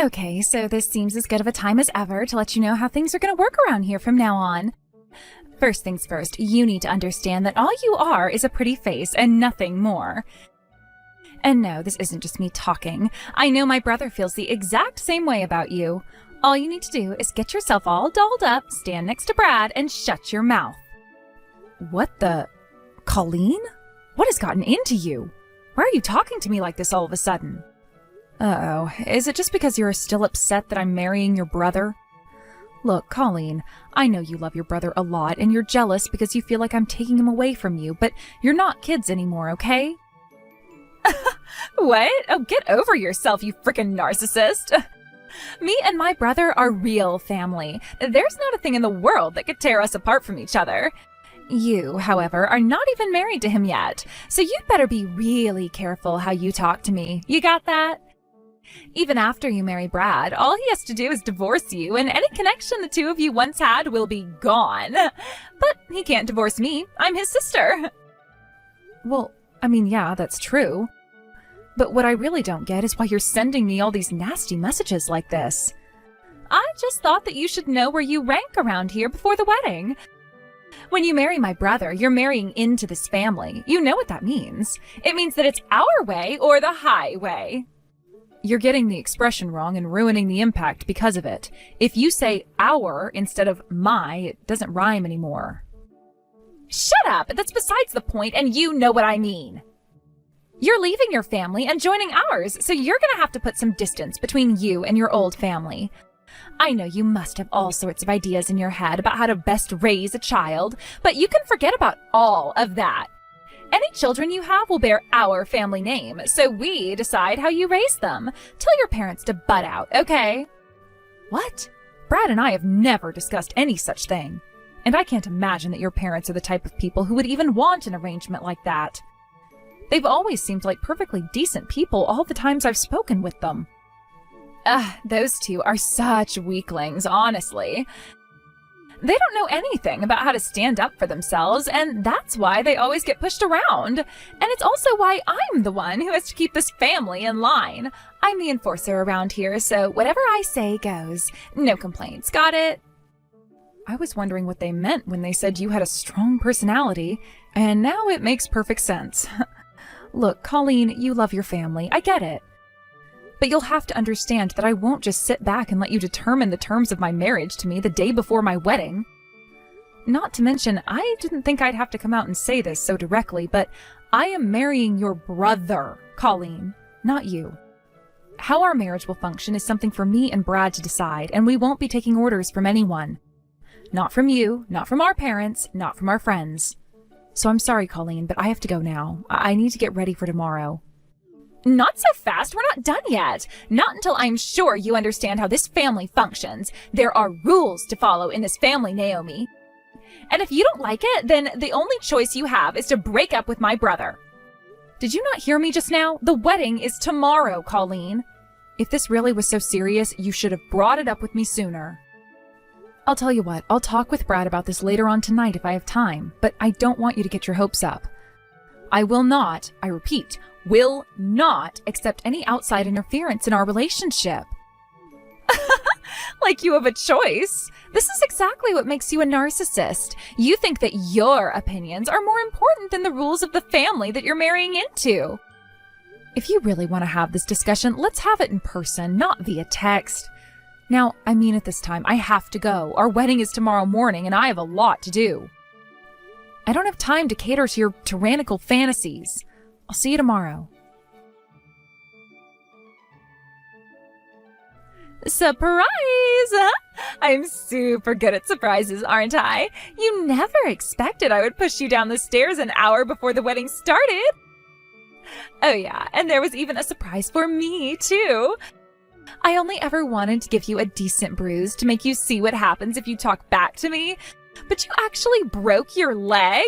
Okay, so this seems as good of a time as ever to let you know how things are going to work around here from now on. First things first, you need to understand that all you are is a pretty face and nothing more. And no, this isn't just me talking. I know my brother feels the exact same way about you. All you need to do is get yourself all dolled up, stand next to Brad, and shut your mouth. What the... Colleen? What has gotten into you? Why are you talking to me like this all of a sudden? Uh-oh, is it just because you're still upset that I'm marrying your brother? Look, Colleen, I know you love your brother a lot, and you're jealous because you feel like I'm taking him away from you, but you're not kids anymore, okay? What? Oh, get over yourself, you frickin' narcissist! Me and my brother are real family. There's not a thing in the world that could tear us apart from each other. You, however, are not even married to him yet, so you'd better be really careful how you talk to me. You got that? Even after you marry Brad, all he has to do is divorce you, and any connection the two of you once had will be gone. But he can't divorce me. I'm his sister. Well, I mean, yeah, that's true. But what I really don't get is why you're sending me all these nasty messages like this. I just thought that you should know where you rank around here before the wedding. When you marry my brother, you're marrying into this family. You know what that means. It means that it's our way or the highway. You're getting the expression wrong and ruining the impact because of it. If you say our instead of my, it doesn't rhyme anymore. Shut up! That's besides the point, and you know what I mean. You're leaving your family and joining ours, so you're gonna have to put some distance between you and your old family. I know you must have all sorts of ideas in your head about how to best raise a child, but you can forget about all of that. Any children you have will bear our family name, so we decide how you raise them. Tell your parents to butt out, okay? What? Brad and I have never discussed any such thing. And I can't imagine that your parents are the type of people who would even want an arrangement like that. They've always seemed like perfectly decent people all the times I've spoken with them. Those two are such weaklings, honestly. They don't know anything about how to stand up for themselves, and that's why they always get pushed around. And it's also why I'm the one who has to keep this family in line. I'm the enforcer around here, so whatever I say goes. No complaints, got it? I was wondering what they meant when they said you had a strong personality, and now it makes perfect sense. Look, Colleen, you love your family. I get it. But you'll have to understand that I won't just sit back and let you determine the terms of my marriage to me the day before my wedding. Not to mention, I didn't think I'd have to come out and say this so directly, but I am marrying your brother, Colleen, not you. How our marriage will function is something for me and Brad to decide, and we won't be taking orders from anyone. Not from you, not from our parents, not from our friends. So I'm sorry, Colleen, but I have to go now. I need to get ready for tomorrow. Not so fast, we're not done yet. Not until I'm sure you understand how this family functions. There are rules to follow in this family, Naomi. And if you don't like it, then the only choice you have is to break up with my brother. Did you not hear me just now? The wedding is tomorrow, Colleen. If this really was so serious, you should have brought it up with me sooner. I'll tell you what, I'll talk with Brad about this later on tonight if I have time, but I don't want you to get your hopes up. I will not, I repeat, will not accept any outside interference in our relationship. Like you have a choice. This is exactly what makes you a narcissist. You think that your opinions are more important than the rules of the family that you're marrying into. If you really want to have this discussion, let's have it in person, not via text. Now, I mean at this time, I have to go. Our wedding is tomorrow morning and I have a lot to do. I don't have time to cater to your tyrannical fantasies. I'll see you tomorrow. Surprise! I'm super good at surprises, aren't I? You never expected I would push you down the stairs an hour before the wedding started. Oh yeah, and there was even a surprise for me, too. I only ever wanted to give you a decent bruise to make you see what happens if you talk back to me. But you actually broke your leg?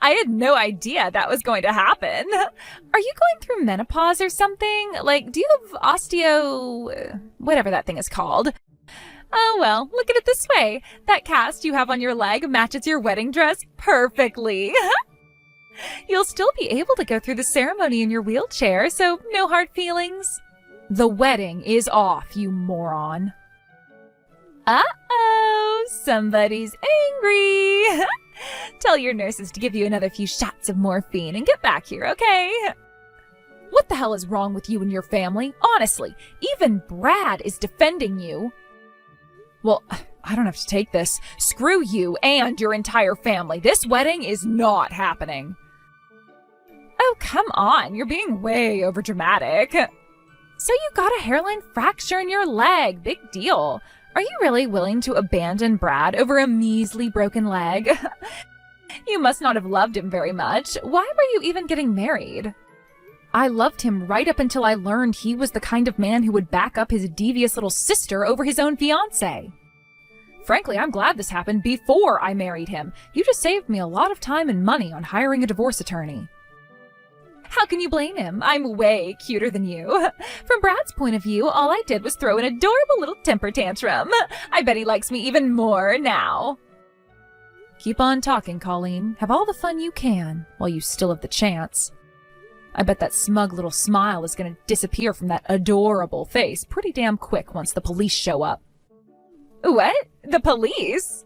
I had no idea that was going to happen. Are you going through menopause or something? Like, do you have whatever that thing is called? Oh, well, look at it this way. That cast you have on your leg matches your wedding dress perfectly. You'll still be able to go through the ceremony in your wheelchair, so no hard feelings. The wedding is off, you moron. Uh-oh, somebody's angry. Tell your nurses to give you another few shots of morphine and get back here, okay? What the hell is wrong with you and your family? Honestly, even Brad is defending you. Well, I don't have to take this. Screw you and your entire family. This wedding is not happening. Oh, come on. You're being way overdramatic. So you got a hairline fracture in your leg. Big deal. Are you really willing to abandon Brad over a measly broken leg? You must not have loved him very much. Why were you even getting married? I loved him right up until I learned he was the kind of man who would back up his devious little sister over his own fiancé. Frankly, I'm glad this happened before I married him. You just saved me a lot of time and money on hiring a divorce attorney. How can you blame him? I'm way cuter than you. From Brad's point of view, all I did was throw an adorable little temper tantrum. I bet he likes me even more now. Keep on talking, Colleen. Have all the fun you can while you still have the chance. I bet that smug little smile is going to disappear from that adorable face pretty damn quick once the police show up. What? The police?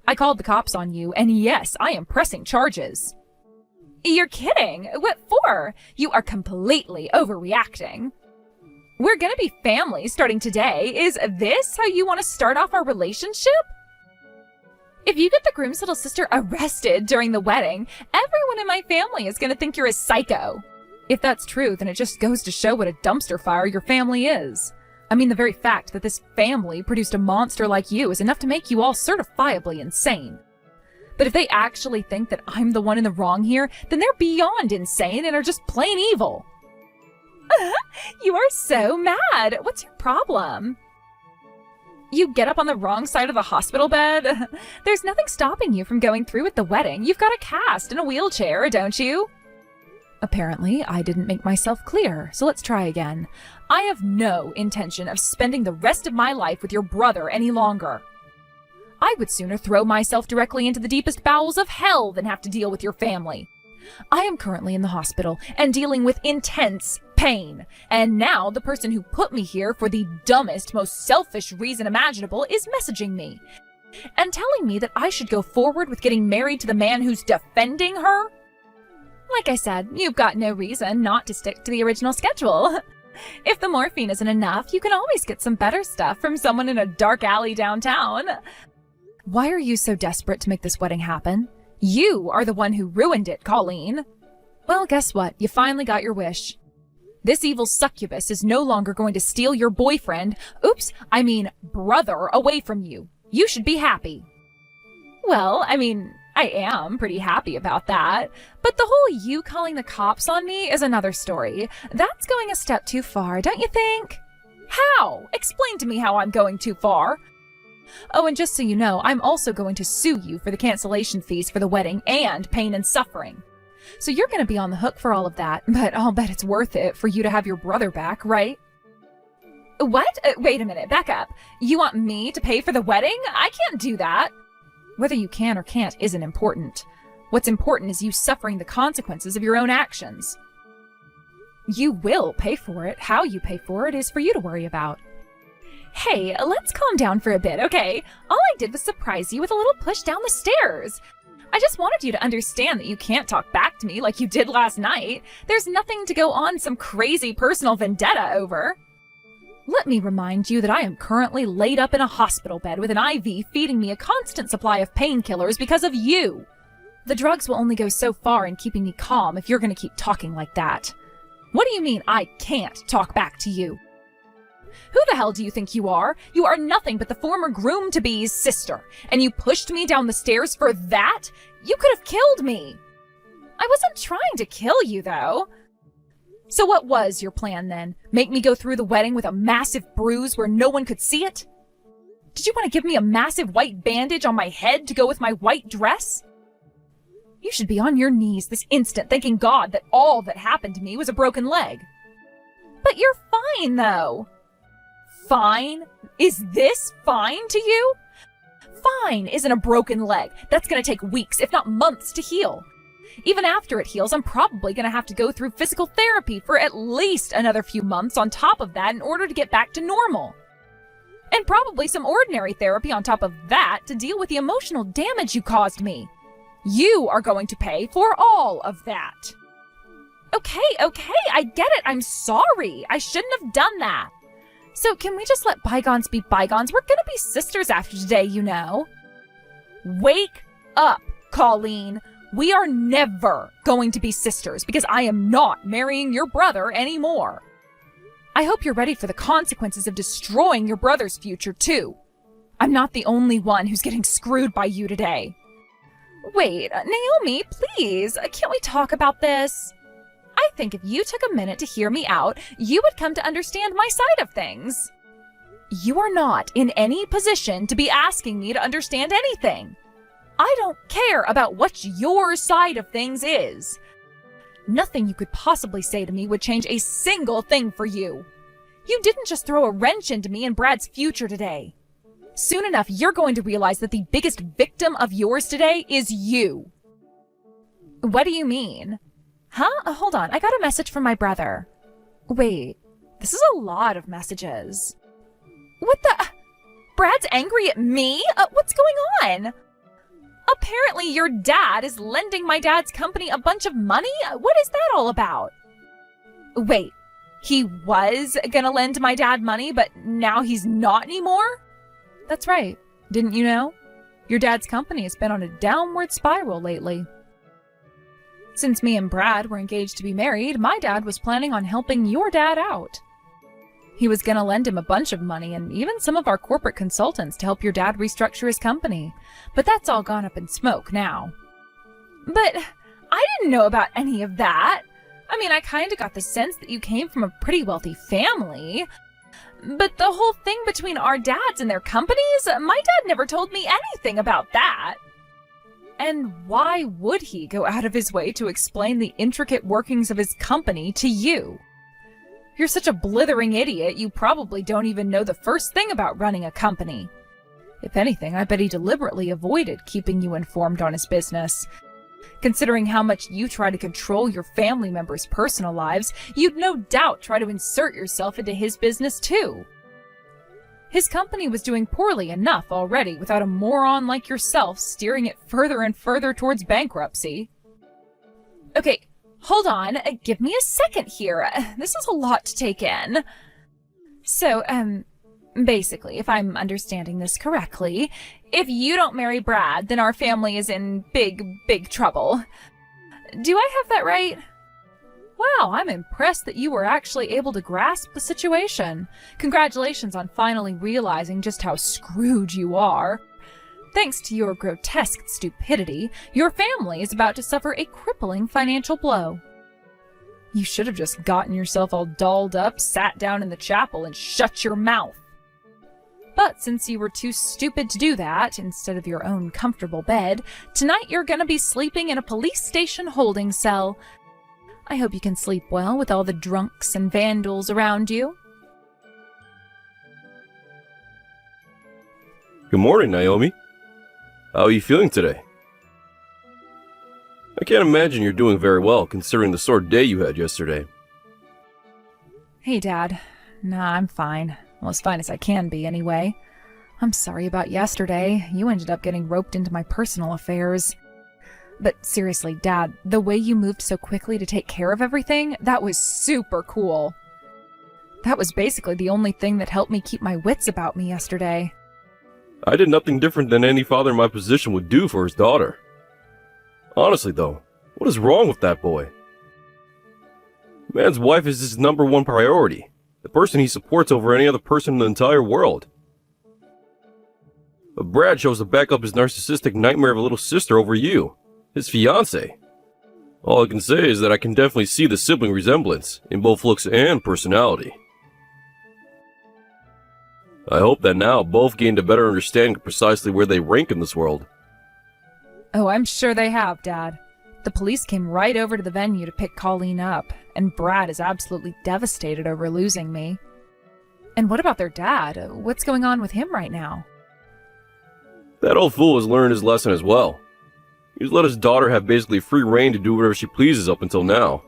I called the cops on you, and yes, I am pressing charges. You're kidding. What for? You are completely overreacting. We're gonna be family starting today. Is this how you want to start off our relationship? If you get the groom's little sister arrested during the wedding, everyone in my family is gonna think you're a psycho. If that's true, then it just goes to show what a dumpster fire your family is. I mean, the very fact that this family produced a monster like you is enough to make you all certifiably insane. But if they actually think that I'm the one in the wrong here, then they're beyond insane and are just plain evil. You are so mad. What's your problem? You get up on the wrong side of the hospital bed? There's nothing stopping you from going through with the wedding. You've got a cast and a wheelchair, don't you? Apparently, I didn't make myself clear, so let's try again. I have no intention of spending the rest of my life with your brother any longer. I would sooner throw myself directly into the deepest bowels of hell than have to deal with your family. I am currently in the hospital and dealing with intense pain, and now the person who put me here for the dumbest, most selfish reason imaginable is messaging me and telling me that I should go forward with getting married to the man who's defending her. Like I said, you've got no reason not to stick to the original schedule. If the morphine isn't enough, you can always get some better stuff from someone in a dark alley downtown. Why are you so desperate to make this wedding happen? You are the one who ruined it, Colleen. Well, guess what? You finally got your wish. This evil succubus is no longer going to steal your boyfriend, brother, away from you. You should be happy. Well, I am pretty happy about that. But the whole you calling the cops on me is another story. That's going a step too far, don't you think? How? Explain to me how I'm going too far. Oh, and just so you know, I'm also going to sue you for the cancellation fees for the wedding and pain and suffering. So you're going to be on the hook for all of that, but I'll bet it's worth it for you to have your brother back, right? What? Wait a minute, back up. You want me to pay for the wedding? I can't do that. Whether you can or can't isn't important. What's important is you suffering the consequences of your own actions. You will pay for it. How you pay for it is for you to worry about. Hey, let's calm down for a bit, okay? All I did was surprise you with a little push down the stairs. I just wanted you to understand that you can't talk back to me like you did last night. There's nothing to go on some crazy personal vendetta over. Let me remind you that I am currently laid up in a hospital bed with an IV feeding me a constant supply of painkillers because of you. The drugs will only go so far in keeping me calm if you're going to keep talking like that. What do you mean I can't talk back to you? Who the hell do you think you are? You are nothing but the former groom-to-be's sister, and you pushed me down the stairs for that? You could have killed me. I wasn't trying to kill you, though. So what was your plan then? Make me go through the wedding with a massive bruise where no one could see it? Did you want to give me a massive white bandage on my head to go with my white dress? You should be on your knees this instant thanking God that all that happened to me was a broken leg. But you're fine, though. Fine? Is this fine to you? Fine isn't a broken leg. That's going to take weeks, if not months, to heal. Even after it heals, I'm probably going to have to go through physical therapy for at least another few months on top of that in order to get back to normal. And probably some ordinary therapy on top of that to deal with the emotional damage you caused me. You are going to pay for all of that. Okay, I get it. I'm sorry. I shouldn't have done that. So can we just let bygones be bygones? We're gonna be sisters after today, you know. Wake up, Colleen. We are never going to be sisters because I am not marrying your brother anymore. I hope you're ready for the consequences of destroying your brother's future, too. I'm not the only one who's getting screwed by you today. Wait, Naomi, please, can't we talk about this? I think if you took a minute to hear me out, you would come to understand my side of things. You are not in any position to be asking me to understand anything. I don't care about what your side of things is. Nothing you could possibly say to me would change a single thing for you. You didn't just throw a wrench into me and Brad's future today. Soon enough, you're going to realize that the biggest victim of yours today is you. What do you mean? Huh? Hold on, I got a message from my brother. Wait, this is a lot of messages. What the? Brad's angry at me? What's going on? Apparently your dad is lending my dad's company a bunch of money? What is that all about? Wait, he was gonna lend my dad money, but now he's not anymore? That's right. Didn't you know? Your dad's company has been on a downward spiral lately. Since me and Brad were engaged to be married, my dad was planning on helping your dad out. He was gonna lend him a bunch of money and even some of our corporate consultants to help your dad restructure his company. But that's all gone up in smoke now. But I didn't know about any of that. I mean, I kinda got the sense that you came from a pretty wealthy family. But the whole thing between our dads and their companies, my dad never told me anything about that. And why would he go out of his way to explain the intricate workings of his company to you? You're such a blithering idiot, you probably don't even know the first thing about running a company. If anything, I bet he deliberately avoided keeping you informed on his business. Considering how much you try to control your family members' personal lives, you'd no doubt try to insert yourself into his business too. His company was doing poorly enough already without a moron like yourself steering it further and further towards bankruptcy. Okay, hold on. Give me a second here. This is a lot to take in. So, basically, if I'm understanding this correctly, if you don't marry Brad, then our family is in big trouble. Do I have that right? Wow, I'm impressed that you were actually able to grasp the situation. Congratulations on finally realizing just how screwed you are. Thanks to your grotesque stupidity, your family is about to suffer a crippling financial blow. You should have just gotten yourself all dolled up, sat down in the chapel, and shut your mouth. But since you were too stupid to do that, instead of your own comfortable bed, tonight you're gonna be sleeping in a police station holding cell. I hope you can sleep well with all the drunks and vandals around you. Good morning, Naomi. How are you feeling today? I can't imagine you're doing very well, considering the sore day you had yesterday. Hey, Dad. Nah, I'm fine. Well, as fine as I can be, anyway. I'm sorry about yesterday. You ended up getting roped into my personal affairs. But seriously, Dad, the way you moved so quickly to take care of everything, that was super cool. That was basically the only thing that helped me keep my wits about me yesterday. I did nothing different than any father in my position would do for his daughter. Honestly, though, what is wrong with that boy? Man's wife is his number one priority, the person he supports over any other person in the entire world. But Brad chose to back up his narcissistic nightmare of a little sister over you, his fiancé. All I can say is that I can definitely see the sibling resemblance in both looks and personality. I hope that now both gained a better understanding of precisely where they rank in this world. Oh, I'm sure they have, Dad. The police came right over to the venue to pick Colleen up, and Brad is absolutely devastated over losing me. And what about their dad? What's going on with him right now? That old fool has learned his lesson as well. He's let his daughter have basically free reign to do whatever she pleases up until now.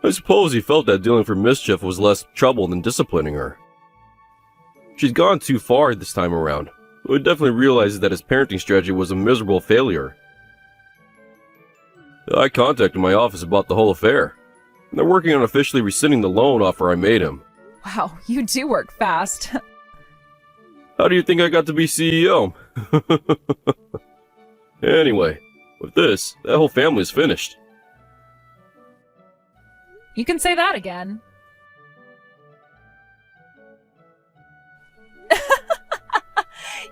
I suppose he felt that dealing for mischief was less trouble than disciplining her. She's gone too far this time around, so he definitely realizes that his parenting strategy was a miserable failure. I contacted my office about the whole affair, and they're working on officially rescinding the loan offer I made him. Wow, you do work fast. How do you think I got to be CEO? Anyway, with this, that whole family is finished. You can say that again.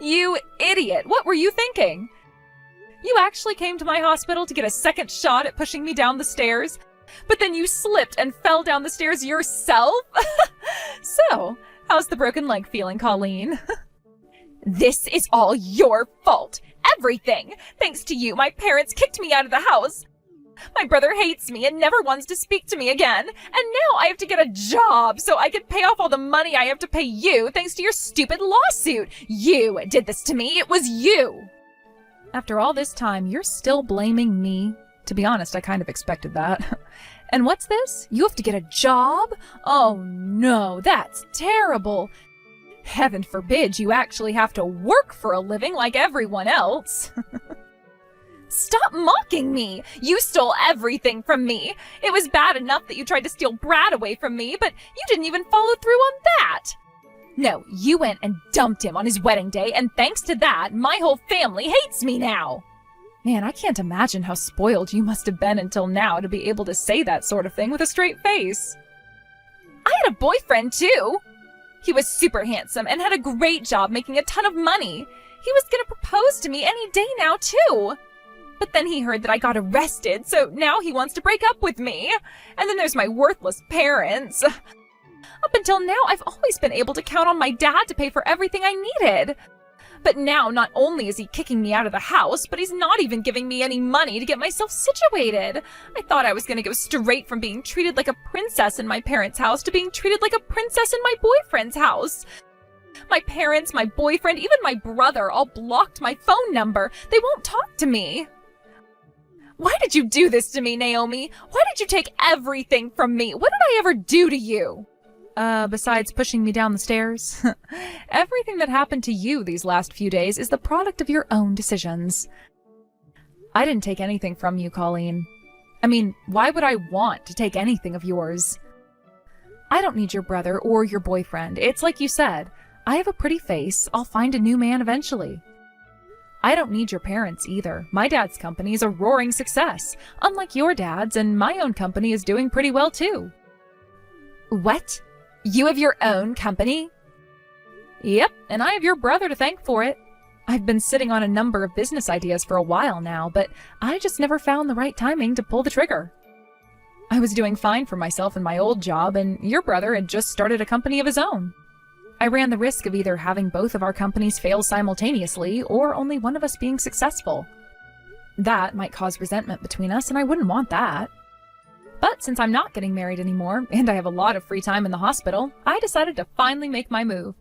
You idiot! What were you thinking? You actually came to my hospital to get a second shot at pushing me down the stairs, but then you slipped and fell down the stairs yourself? So, how's the broken leg feeling, Colleen? This is all your fault. Everything! Thanks to you, my parents kicked me out of the house. My brother hates me and never wants to speak to me again. And now I have to get a job so I can pay off all the money I have to pay you thanks to your stupid lawsuit. You did this to me. It was you. After all this time, you're still blaming me? To be honest, I kind of expected that. And what's this? You have to get a job? Oh no, that's terrible. Heaven forbid you actually have to work for a living like everyone else. Stop mocking me! You stole everything from me! It was bad enough that you tried to steal Brad away from me, but you didn't even follow through on that! No, you went and dumped him on his wedding day, and thanks to that, my whole family hates me now! Man, I can't imagine how spoiled you must have been until now to be able to say that sort of thing with a straight face. I had a boyfriend, too! He was super handsome and had a great job making a ton of money. He was gonna propose to me any day now, too! But then he heard that I got arrested, so now he wants to break up with me. And then there's my worthless parents. Up until now, I've always been able to count on my dad to pay for everything I needed. But now, not only is he kicking me out of the house, but he's not even giving me any money to get myself situated. I thought I was going to go straight from being treated like a princess in my parents' house to being treated like a princess in my boyfriend's house. My parents, my boyfriend, even my brother all blocked my phone number. They won't talk to me. Why did you do this to me, Naomi? Why did you take everything from me? What did I ever do to you? Besides pushing me down the stairs? Everything that happened to you these last few days is the product of your own decisions. I didn't take anything from you, Colleen. I mean, why would I want to take anything of yours? I don't need your brother or your boyfriend. It's like you said. I have a pretty face. I'll find a new man eventually. I don't need your parents either. My dad's company is a roaring success, unlike your dad's, and my own company is doing pretty well too. What? You have your own company? Yep, and I have your brother to thank for it. I've been sitting on a number of business ideas for a while now, but I just never found the right timing to pull the trigger. I was doing fine for myself in my old job, and your brother had just started a company of his own. I ran the risk of either having both of our companies fail simultaneously or only one of us being successful. That might cause resentment between us, and I wouldn't want that. But since I'm not getting married anymore, and I have a lot of free time in the hospital, I decided to finally make my move.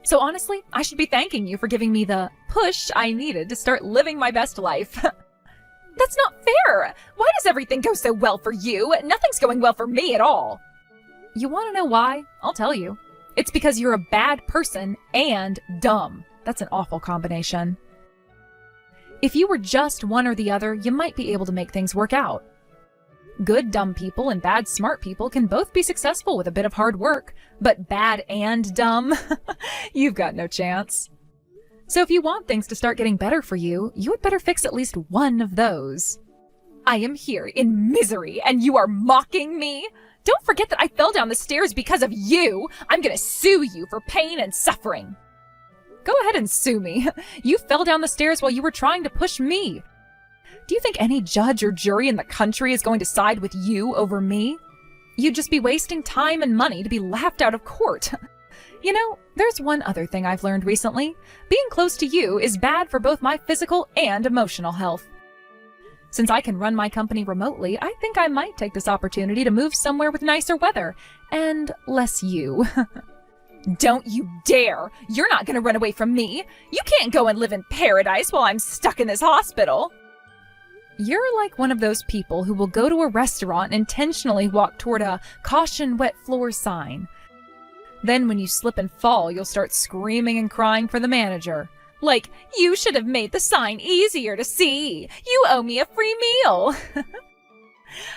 So honestly, I should be thanking you for giving me the push I needed to start living my best life. That's not fair! Why does everything go so well for you? Nothing's going well for me at all. You want to know why? I'll tell you. It's because you're a bad person and dumb. That's an awful combination. If you were just one or the other, you might be able to make things work out. Good dumb people and bad smart people can both be successful with a bit of hard work, but bad and dumb? You've got no chance. So if you want things to start getting better for you, you had better fix at least one of those. I am here in misery, and you are mocking me? Don't forget that I fell down the stairs because of you. I'm gonna sue you for pain and suffering. Go ahead and sue me. You fell down the stairs while you were trying to push me. Do you think any judge or jury in the country is going to side with you over me? You'd just be wasting time and money to be laughed out of court. You know, there's one other thing I've learned recently. Being close to you is bad for both my physical and emotional health. Since I can run my company remotely, I think I might take this opportunity to move somewhere with nicer weather and less you. Don't you dare! You're not gonna run away from me! You can't go and live in paradise while I'm stuck in this hospital! You're like one of those people who will go to a restaurant and intentionally walk toward a "caution wet floor" sign. Then when you slip and fall, you'll start screaming and crying for the manager. Like, you should have made the sign easier to see! You owe me a free meal!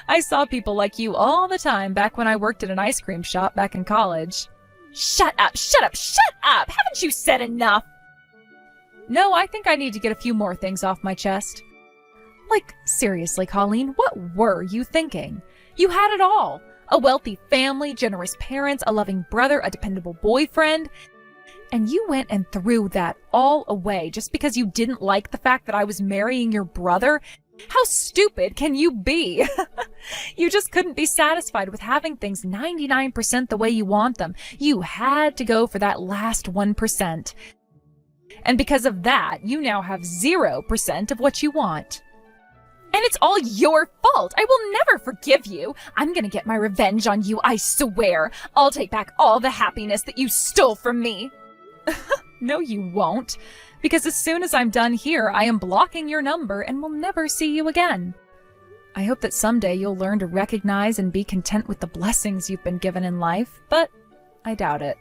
I saw people like you all the time back when I worked at an ice cream shop back in college. Shut up, shut up, shut up! Haven't you said enough? No, I think I need to get a few more things off my chest. Like, seriously, Colleen, what were you thinking? You had it all. A wealthy family, generous parents, a loving brother, a dependable boyfriend. And you went and threw that all away just because you didn't like the fact that I was marrying your brother? How stupid can you be? You just couldn't be satisfied with having things 99% the way you want them. You had to go for that last 1%. And because of that, you now have 0% of what you want. And it's all your fault. I will never forgive you. I'm gonna get my revenge on you, I swear. I'll take back all the happiness that you stole from me. No, you won't. Because as soon as I'm done here, I am blocking your number and will never see you again. I hope that someday you'll learn to recognize and be content with the blessings you've been given in life, but I doubt it.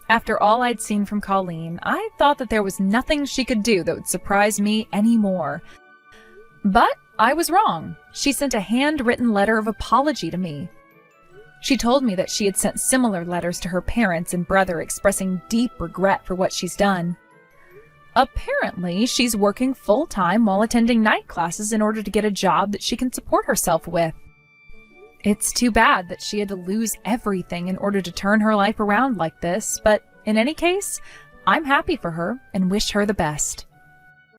After all I'd seen from Colleen, I thought that there was nothing she could do that would surprise me anymore. But I was wrong. She sent a handwritten letter of apology to me. She told me that she had sent similar letters to her parents and brother expressing deep regret for what she's done. Apparently, she's working full-time while attending night classes in order to get a job that she can support herself with. It's too bad that she had to lose everything in order to turn her life around like this, but in any case, I'm happy for her and wish her the best.